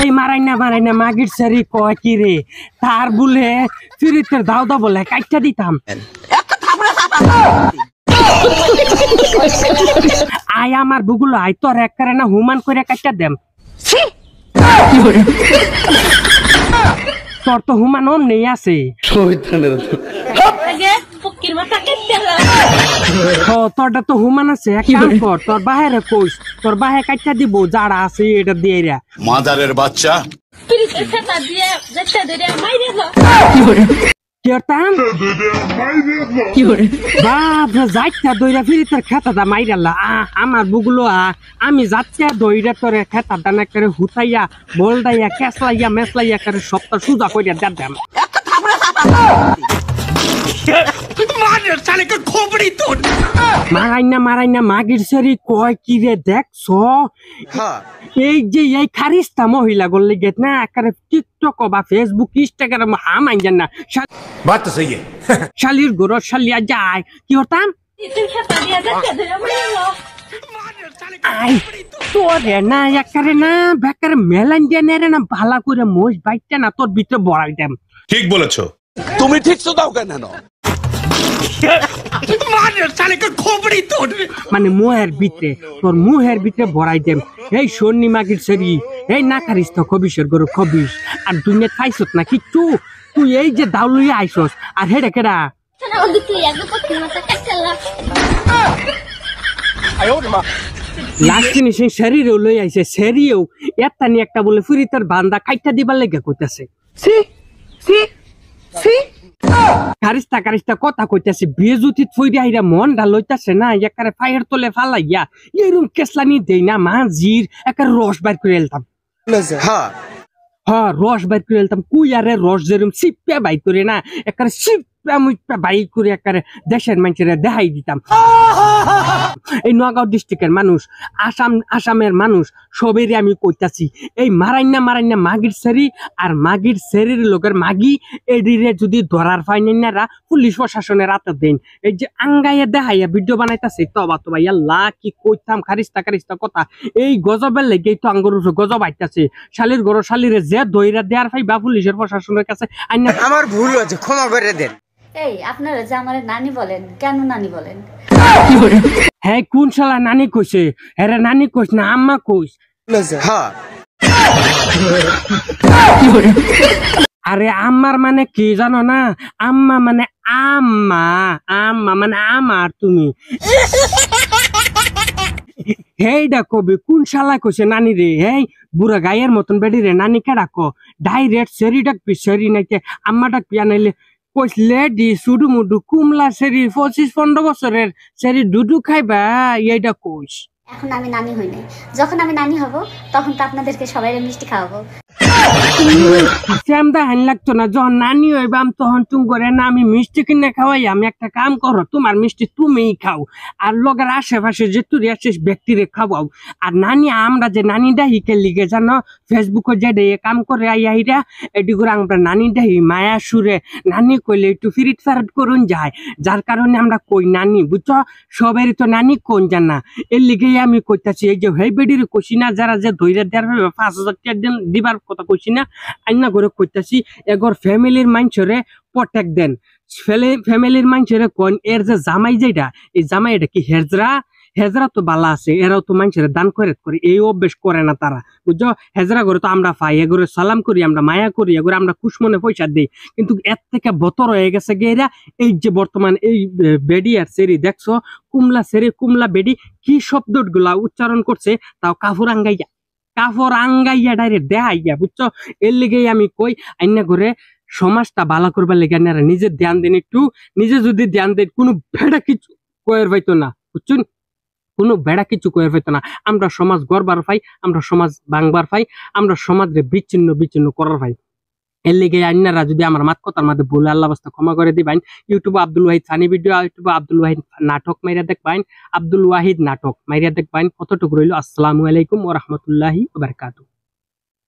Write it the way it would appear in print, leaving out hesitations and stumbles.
এই মারাই না মাগির সারি কয় কি রে তার বলে ফিরিতের দাও দাও বলে কাইটা দিতাম আয় আমার বুগুলো আয় তোর এক করে না হুমান করে কাইটা দেম তোর তো হুমান ওম নেই আছে তোরটা তো হুমান আছে এক কাম কর তোর বাহিরে কইস তোর বাহে কাইটা দিব যারা আছে এটা দিয়ে রা মাদারের বাচ্চা আমার বুগলো আমি যাচ্ছি দইরা তোরে খেতা দানা করে হুতাইয়া বলদাইয়া কেসলাইয়া মেসলাইয়া করে সপ্তাহ সুজা কইরা দেন মারাই না মাগির সারি কয় কি রে দেখছ এই যে এই খারিস্তা মহিলা গল্লি গেট না একারে টিকটক বা ফেসবুক ইনস্টাগ্রাম হামাই জান না বাত তো সহি শালির গরো শালিয়া যায় কি হতাম আই তোরে না একারে না বেকারে মেলান দিয়ে না ভালা করে মোষ বাইকটা না তোর ভিতরে বড়াই দেম ঠিক বলেছো তুমি ঠিক শোনাও কেন মানে মুহের ভিতরে তোর মুহের ভিতরে ভরাই দেম এই সন্নি মাগির সেরি এই না খারিস তো খবিসের গরু খবিস আর দুনিয়া খাইছত না কিচ্ছু তুই এই যে দাউলুই আইসস আর হেডে কেডা লাস্ট ফিনিশিং শরীরেও লই আইছে সেরিও একটা নি একটা বলে ফুরি তোর বান্দা কাইটা দিবার লেগে কইতাছে কারিস্তা কথা কইতাছে বেজুতি থইরা আইরা মন ডা লইতাছে না একারে ফায়ার তোলে ফালাইয়া এরম কেসলানি দেই না মাঝির একারে রস বাইর করে এলতাম হ্যাঁ রস বাইর করে এলতাম কুই আরে রস যেরম সিপ্পা বাইর করে না একারে সিপ্পা মুপ্পা বাইর করে একারে দেশের মানুষেরা দেখাই দিতাম এই নোয়াগাঁও ডিস্ট্রিক্টের মানুষ আসামের মানুষ সবেরই আমি কইতাছি এই মারাই না মাগির সেরি আর মাগির সেরির লোকের মাগি এডিরে যদি ধরার ফাইনারা পুলিশ প্রশাসনের হাতে দেন এই যে আঙ্গাইয়া দেখাইয়া ভিডিও বানাইতাছে তবা আল্লাহ কি কইতাম খারিস্তা কথা এই গজবের লেগেই তো আঙ্গুর গজব আইতাছে শালির গরো শালিরে যে দইরা দেয়ার ফাইবা পুলিশের প্রশাসনের কাছে আইনা আমার ভুল হয়েছে ক্ষমা করে দেন এই আপনারা যে আমারে নানি বলেন কেন নানি বলেন হ্যাঁ কোন শালা নানি কইছে আরে নানি কইস না আম্মা কইস আরে আম্মার মানে কি জানো না আম্মা মানে আম্মা মানে আমার তুমি হেইডা কবি কোন শালা কইছে নানি রে হেই বুড়া গায়ের মতন বেডি রে নানি কে ডাকো ডাইরেক্ট সেরি ডাকবি সেরি নাইতে আম্মা ডাকবি আনাইলে কইস লেডি সুডু মুডু কুমলা সেরি 25-15 বছরের সেরি দুডু খাইবা এইটা কইস এখন আমি নানি হই নাই যখন আমি নানি হব তখন তো আপনাদেরকে সবাইরে মিষ্টি খাওয়াবো শ্যামদা হান লাগতো না যখন নানি হইবাম তখন তুমি করে না আমি মিষ্টি কিনে খাওয়াই আমি একটা কাম করো তোমার মিষ্টি তুমিই খাও আর লগের আশেপাশে যে তুই আসিস ব্যক্তিরে খাওয়াও আর নানি আমরা যে নানি ডাহিকে লিগে জানো ফেসবুকে যে কাম করে আইরা এটি করে আমরা নানি ডাহি মায়া সুরে নানি কইলে একটু ফিরিট ফারট করুন যায় যার কারণে আমরা কই নানি বুঝছো সবেরই তো নানি কোন জানা এর লিগে আমি কইতাছি এই যে হেই বেডির কইছি না যারা যে ধইরা দেয়ার 5,000 টাকা দিবার কথা কইছি না আইনা করে কইতাছি এগর ফ্যামিলির মানুষরে প্রটেক্ট দেন ফ্যামিলির মানুষরে কোন এর যে জামাই যেটা এই জামাই এটা কি হেজরা তো বালা আছে এরাও তো মানুষের দান করে এই অভ্যেস করে না তারা বুঝছো হেজরা করে তো আমরা পাই এগুলো সালাম করি আমরা মায়া করি এগুলো আমরা খুশ মনে পয়সা দিই কিন্তু এর থেকে বতর হয়ে গেছে গেরা এই যে বর্তমান এই বেডি আর সেরি দেখছো কুমলা সেরি কুমলা বেডি কি শব্দগুলা উচ্চারণ করছে তাও কাফুর আঙ্গাইয়া ডাইরেক্ট দেখাইয়া বুঝছো এর লিগেই আমি কই আইনা করে সমাজটা ভালো করবার লেগে নিজে ধ্যান দেন একটু নিজে যদি ধ্যান দেন কোনো ভেড়া কিছু কয়ের পাইতো না বুঝছেন কোনো বেড়া কিছু কয়ে পাইতো না আমরা সমাজ গড়বার পাই আমরা সমাজ ভাঙবার পাই আমরা সমাজে বিচ্ছিন্ন করার পাই এর লেগে আইনারা যদি আমার মাত কথার মধ্যে ভুলে আল্লাহ বাস্তা ক্ষমা করে দিবেন ইউটিউবে আব্দুল ওয়াহিদ ফানি ভিডিও ইউটিউবে আব্দুল ওয়াহিদ নাটক মাইরা দেখবেন আব্দুল ওয়াহিদ নাটক মাইরা দেখবেন কতটুকু রইল আসসালামু আলাইকুম ওয়া রাহমাতুল্লাহি ওয়া বারাকাতুহু।